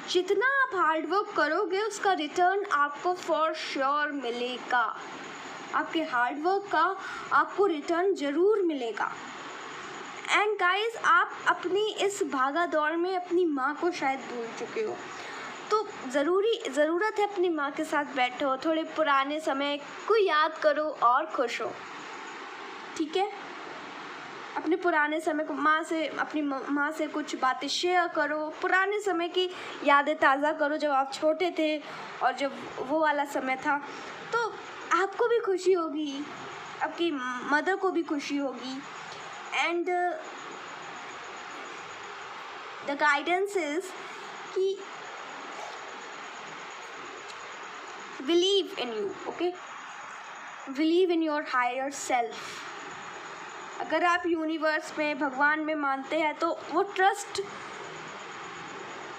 जितना आप हार्ड वर्क करोगे उसका रिटर्न आपको फॉर श्योर मिलेगा। आपके हार्ड वर्क का आपको रिटर्न ज़रूर मिलेगा। एंड गाइस, आप अपनी इस भागा दौड़ में अपनी माँ को शायद भूल चुके हो, तो ज़रूरत है अपनी माँ के साथ बैठो, थोड़े पुराने समय को याद करो और खुश हो। ठीक है, अपने पुराने समय को अपनी माँ से कुछ बातें शेयर करो, पुराने समय की यादें ताज़ा करो जब आप छोटे थे और जब वो वाला समय था, तो आपको भी खुशी होगी, आपकी मदर को भी खुशी होगी। एंड द गाइडेंस इज कि believe in you, okay, believe in your higher self. अगर आप यूनिवर्स में, भगवान में मानते हैं तो वो ट्रस्ट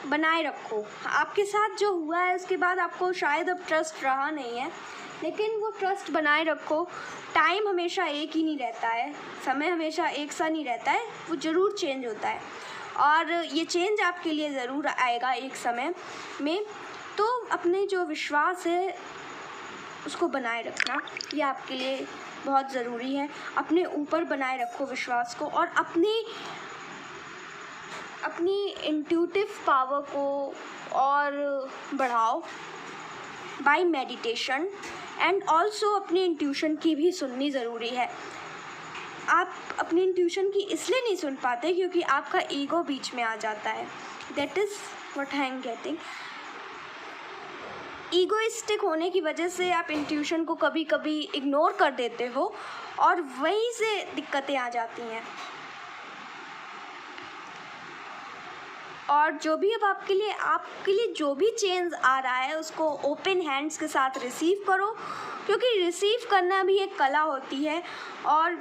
बनाए रखो। आपके साथ जो हुआ है उसके बाद आपको शायद अब ट्रस्ट रहा नहीं है, लेकिन वो ट्रस्ट बनाए रखो। टाइम हमेशा एक ही नहीं रहता है, समय हमेशा एक सा नहीं रहता है, वो ज़रूर चेंज होता है और ये चेंज आपके लिए ज़रूर आएगा एक समय में। तो अपने जो विश्वास है उसको बनाए रखना, ये आपके लिए बहुत ज़रूरी है। अपने ऊपर बनाए रखो विश्वास को और अपनी इंट्यूटिव पावर को और बढ़ाओ बाय मेडिटेशन। एंड ऑल्सो अपनी इंट्यूशन की भी सुननी ज़रूरी है। आप अपनी इंट्यूशन की इसलिए नहीं सुन पाते क्योंकि आपका ईगो बीच में आ जाता है। That is what I am getting. Egoistic होने की वजह से आप इंट्यूशन को कभी कभी इग्नोर कर देते हो और वहीं से दिक्कतें आ जाती हैं। और जो भी अब आपके लिए जो भी चेंज आ रहा है उसको ओपन हैंड्स के साथ रिसीव करो, क्योंकि रिसीव करना भी एक कला होती है। और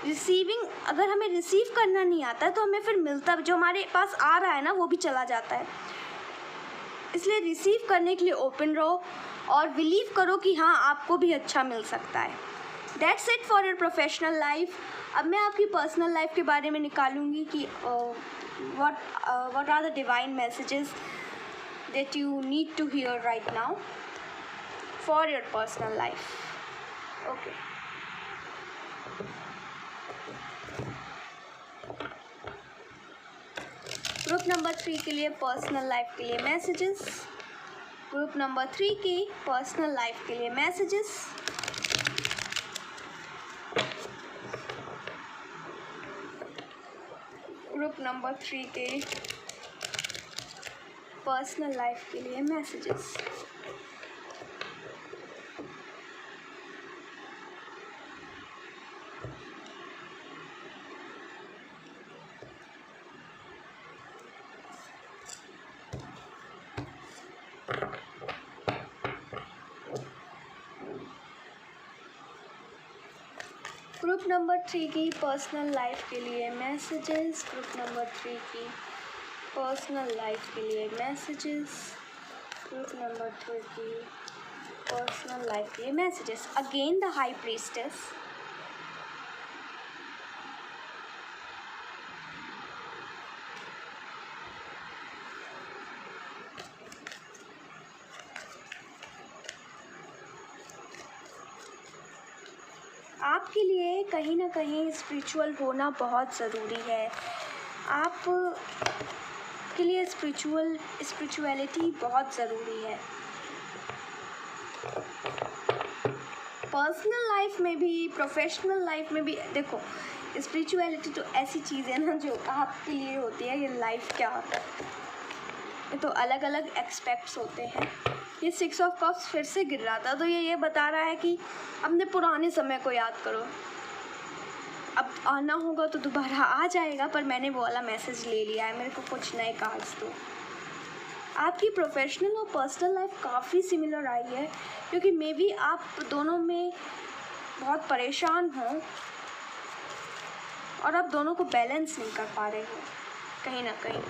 रिसीविंग, अगर हमें रिसीव करना नहीं आता है तो हमें फिर मिलता, जो हमारे पास आ रहा है ना, वो भी चला जाता है। इसलिए रिसीव करने के लिए ओपन रहो और बिलीव करो कि हाँ, आपको भी अच्छा मिल सकता है। That's it for your professional life. अब मैं आपकी पर्सनल लाइफ के बारे में निकालूंगी कि what are the divine messages that you need to hear right now for your personal life. Okay. Group number 3 के लिए पर्सनल लाइफ के लिए मैसेजेस। ग्रुप नंबर 3 की पर्सनल लाइफ के लिए मैसेजेस। ग्रुप नंबर 3 के पर्सनल लाइफ के लिए मैसेजेस। ग्रुप नंबर 3 की पर्सनल लाइफ के लिए मैसेजेस। ग्रुप नंबर 3 की पर्सनल लाइफ के लिए मैसेजेस। ग्रुप नंबर 3 की पर्सनल लाइफ के लिए messages. Again the high priestess. आपके लिए कहीं ना कहीं स्पिरिचुअल होना बहुत ज़रूरी है। आप के लिए स्पिरिचुअलिटी बहुत ज़रूरी है। पर्सनल लाइफ में भी, प्रोफेशनल लाइफ में भी। देखो, स्पिरिचुअलिटी तो ऐसी चीज़ है ना जो आपके लिए होती है। ये लाइफ क्या होता है, ये तो अलग अलग एस्पेक्ट्स होते हैं। ये 6 ऑफ कप्स फिर से गिर रहा था, तो ये बता रहा है कि अपने पुराने समय को याद करो। अब आना होगा तो दोबारा आ जाएगा, पर मैंने वो वाला मैसेज ले लिया है। मेरे को कुछ नए कार्ड्स दो। आपकी प्रोफेशनल और पर्सनल लाइफ काफ़ी सिमिलर आई है, क्योंकि मे बी आप दोनों में बहुत परेशान हो और आप दोनों को बैलेंस नहीं कर पा रहे हो कहीं ना कहीं।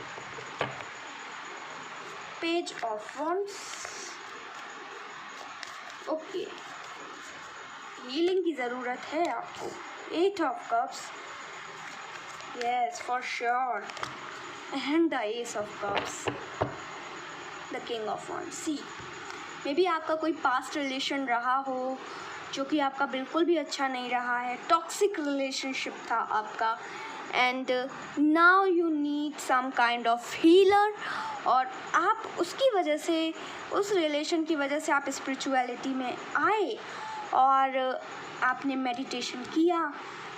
Page of wands, okay, healing की ज़रूरत है आपको। 8 of cups, yes for sure, and the ace of cups, the king of wands. See, may be आपका कोई पास्ट रिलेशन रहा हो जो कि आपका बिल्कुल भी अच्छा नहीं रहा है। टॉक्सिक रिलेशनशिप था आपका, and now you need some kind of healer. और आप उसकी वजह से, उस रिलेशन की वजह से आप स्पिरिचुअलिटी में आए और आपने मेडिटेशन किया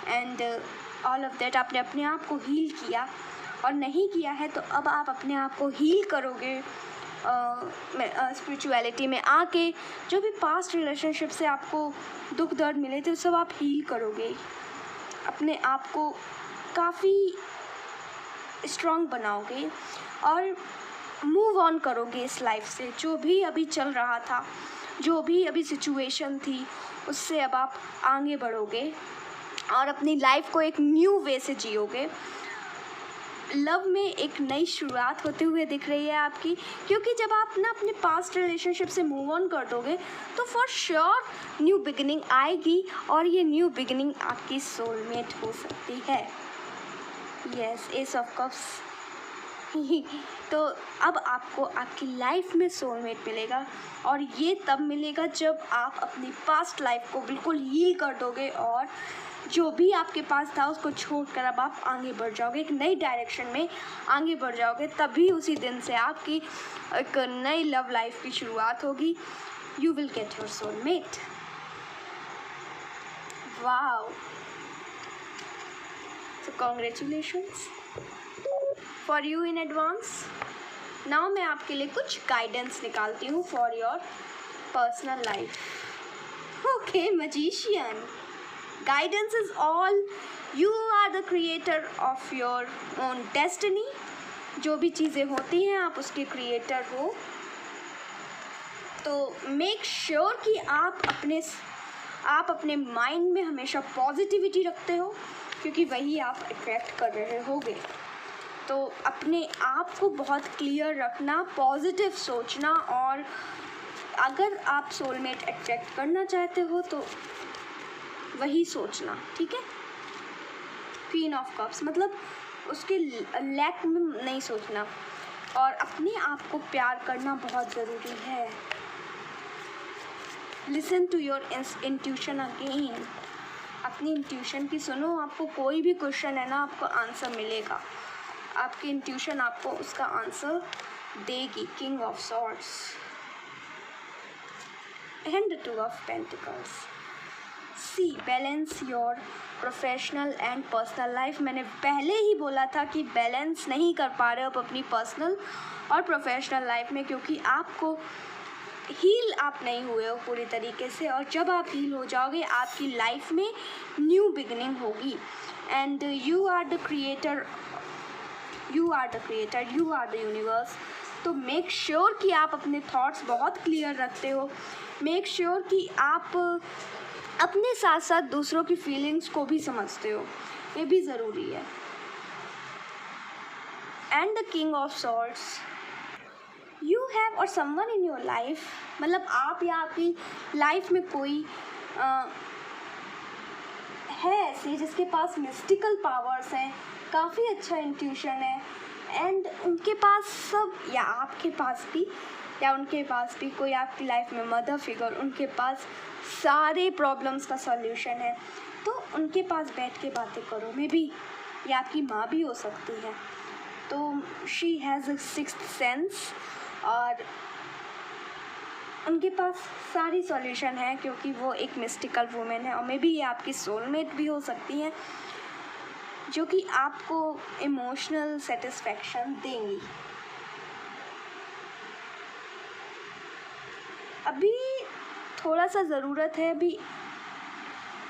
एंड ऑल ऑफ दैट। आपने अपने आप को हील किया, और नहीं किया है तो अब आप अपने आप को हील करोगे स्पिरिचुअलिटी में आके। जो भी पास्ट रिलेशनशिप से आपको दुख दर्द मिले थे, सब आप हील करोगे। अपने आप को काफ़ी स्ट्रॉन्ग बनाओगे और मूव ऑन करोगे इस लाइफ से। जो भी अभी चल रहा था, जो भी अभी सिचुएशन थी, उससे अब आप आगे बढ़ोगे और अपनी लाइफ को एक न्यू वे से जियोगे। लव में एक नई शुरुआत होते हुए दिख रही है आपकी, क्योंकि जब आप ना अपने पास्ट रिलेशनशिप से मूव ऑन कर दोगे तो फॉर श्योर न्यू बिगिनिंग आएगी, और ये न्यू बिगिनिंग आपकी सोलमेट हो सकती है। Yes, S of cups. तो अब आपको आपकी लाइफ में सोलमेट मिलेगा, और ये तब मिलेगा जब आप अपनी पास्ट लाइफ को बिल्कुल हील कर दोगे और जो भी आपके पास था उसको छोड़कर अब आप आगे बढ़ जाओगे, एक नई डायरेक्शन में आगे बढ़ जाओगे। तभी उसी दिन से आपकी एक नई लव लाइफ की शुरुआत होगी। You will get your soulmate. Wow, so congratulations for you in advance. Now मैं आपके लिए कुछ गाइडेंस निकालती हूँ for your personal life. Okay, magician. Guidance is all. You are the creator of your own destiny. जो भी चीज़ें होती हैं आप उसके क्रिएटर हो। तो मेक श्योर कि आप अपने माइंड में हमेशा पॉजिटिविटी रखते हो, क्योंकि वही आप अट्रैक्ट कर रहे होगे। तो अपने आप को बहुत क्लियर रखना, पॉजिटिव सोचना, और अगर आप सोलमेट अट्रैक्ट करना चाहते हो तो वही सोचना, ठीक है। क्वीन ऑफ कप्स, मतलब उसके लैक में नहीं सोचना, और अपने आप को प्यार करना बहुत ज़रूरी है। Listen to your intuition again. अपनी इंट्यूशन की सुनो। आपको कोई भी क्वेश्चन है ना, आपको आंसर मिलेगा। आपकी इंट्यूशन आपको उसका आंसर देगी। King of swords and 2 of pentacles. See, balance your professional and personal life. मैंने पहले ही बोला था कि बैलेंस नहीं कर पा रहे हो अपनी पर्सनल और प्रोफेशनल लाइफ में, क्योंकि आपको हील आप नहीं हुए हो पूरी तरीके से। और जब आप हील हो जाओगे आपकी लाइफ में न्यू बिगिनिंग होगी। And you are the creator, you are the creator, you are the universe. तो मेक श्योर कि आप अपने थॉट्स बहुत क्लियर रखते हो। मेक श्योर कि आप अपने साथ साथ दूसरों की फीलिंग्स को भी समझते हो, ये भी ज़रूरी है। And the king of swords, you have और समवन इन योर लाइफ, मतलब आप या आपकी लाइफ में कोई है ऐसे जिसके पास मिस्टिकल पावर्स हैं, काफ़ी अच्छा इंट्यूशन है, एंड उनके पास सब, या आपके पास भी या उनके पास भी कोई आपकी लाइफ में मदर फिगर, उनके पास सारे प्रॉब्लम्स का सॉल्यूशन है। तो उनके पास बैठ के बातें करो। मे बी ये आपकी माँ भी हो सकती है। तो she has a sixth sense और उनके पास सारी सॉल्यूशन है, क्योंकि वो एक मिस्टिकल वुमेन है। और मे बी ये आपकी सोलमेट भी हो सकती हैं, जो कि आपको इमोशनल सेटिस्फैक्शन देंगी। अभी थोड़ा सा ज़रूरत है अभी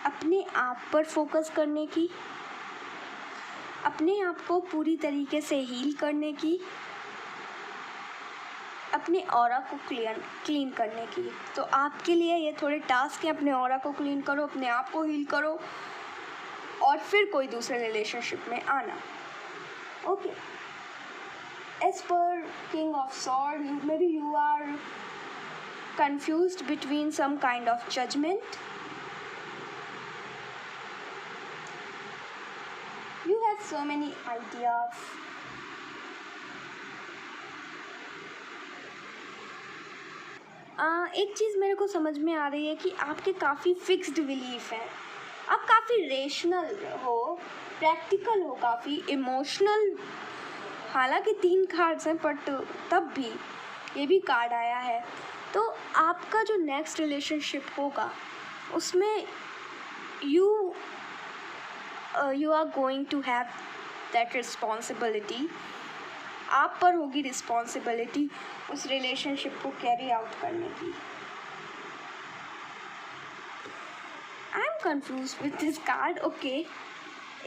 अपने आप पर फोकस करने की, अपने आप को पूरी तरीके से हील करने की, अपने ऑरा को क्लीन करने की। तो आपके लिए ये थोड़े टास्क हैं। अपने ऑरा को क्लीन करो, अपने आप को हील करो और फिर कोई दूसरे रिलेशनशिप में आना। Okay, as per king of sword, may B you are confused between some kind of judgment. You have so many ideas. एक चीज़ मेरे को समझ में आ रही है कि आपके काफ़ी फिक्स्ड बिलीफ हैं। आप काफ़ी रेशनल हो, प्रैक्टिकल हो, काफ़ी इमोशनल। हालांकि 3 कार्ड्स हैं, बट तब भी ये भी कार्ड आया है। तो आपका जो नेक्स्ट रिलेशनशिप होगा उसमें you are going to have that responsibility. आप पर होगी रिस्पॉन्सिबिलिटी उस रिलेशनशिप को कैरी आउट करने की। I am confuse with this card. Okay,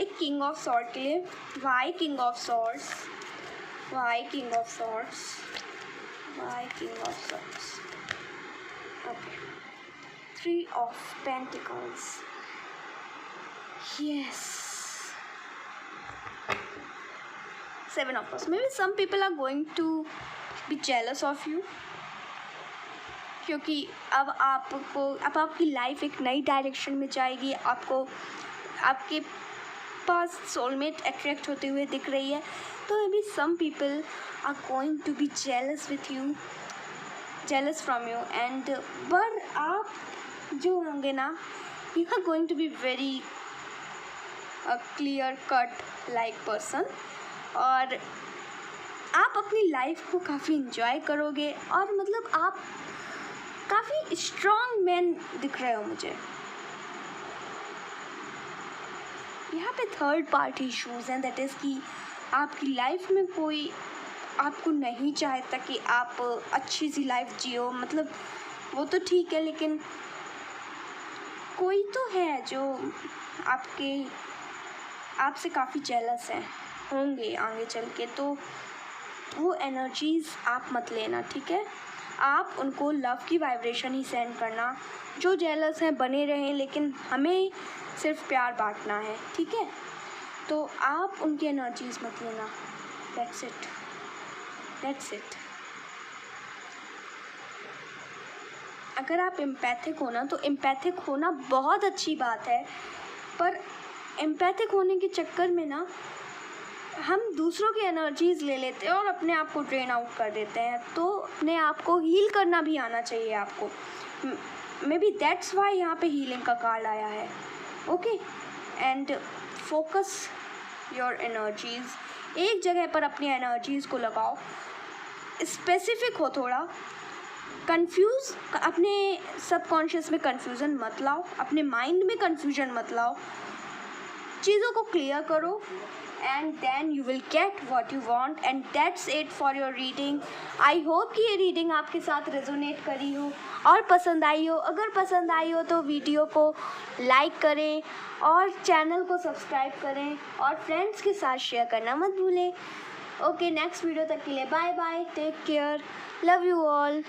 एक किंग ऑफ सॉर्ड के लिए why king of swords, why king of swords, why king of swords. Okay, 3 of Pentacles. Yes. 7 of Cups. Maybe some people are going to be jealous of you, क्योंकि अब आपकी लाइफ एक नई डायरेक्शन में जाएगी। आपको आपके पास सोलमेट अट्रैक्ट होते हुए दिख रही है। तो maybe some people are going to be jealous with you, jealous from you, and but आप जो होंगे ना, you are going to be very clear cut like person, और आप अपनी लाइफ को काफ़ी इंजॉय करोगे। और मतलब आप काफ़ी स्ट्रॉन्ग मैन दिख रहे हो मुझे। यहाँ पे थर्ड पार्टी इशूज़ हैं, दैट इज़ कि आपकी लाइफ में कोई आपको नहीं चाहता कि आप अच्छी सी लाइफ जियो। मतलब वो तो ठीक है, लेकिन कोई तो है जो आपसे काफ़ी जेलस है, होंगे आगे चल के। तो वो एनर्जीज़ आप मत लेना, ठीक है। आप उनको लव की वाइब्रेशन ही सेंड करना। जो जेलस हैं बने रहें, लेकिन हमें सिर्फ प्यार बांटना है, ठीक है। तो आप उनकी एनर्जीज़ मत लेना। That's it, that's it. अगर आप एम्पैथिक हो ना, तो एम्पैथिक होना बहुत अच्छी बात है, पर एम्पैथिक होने के चक्कर में ना हम दूसरों की एनर्जीज़ ले लेते हैं और अपने आप को ड्रेन आउट कर देते हैं। तो अपने आप को हील करना भी आना चाहिए आपको। मे बी दैट्स वाई यहाँ पे हीलिंग का कार्ड आया है। Okay, and focus your energies. एक जगह पर अपनी एनर्जीज़ को लगाओ, स्पेसिफिक हो थोड़ा। कंफ्यूज अपने सबकॉन्शियस में कंफ्यूजन मत लाओ, अपने माइंड में कंफ्यूजन मत लाओ। चीज़ों को क्लियर करो, and then you will get what you want, and that's it for your reading. I hope कि ये रीडिंग आपके साथ रेजोनेट करी हो और पसंद आई हो। अगर पसंद आई हो तो वीडियो को लाइक करें और चैनल को सब्सक्राइब करें और फ्रेंड्स के साथ शेयर करना मत भूलें। ओके, नेक्स्ट वीडियो तक के लिए bye bye, take care, love you all.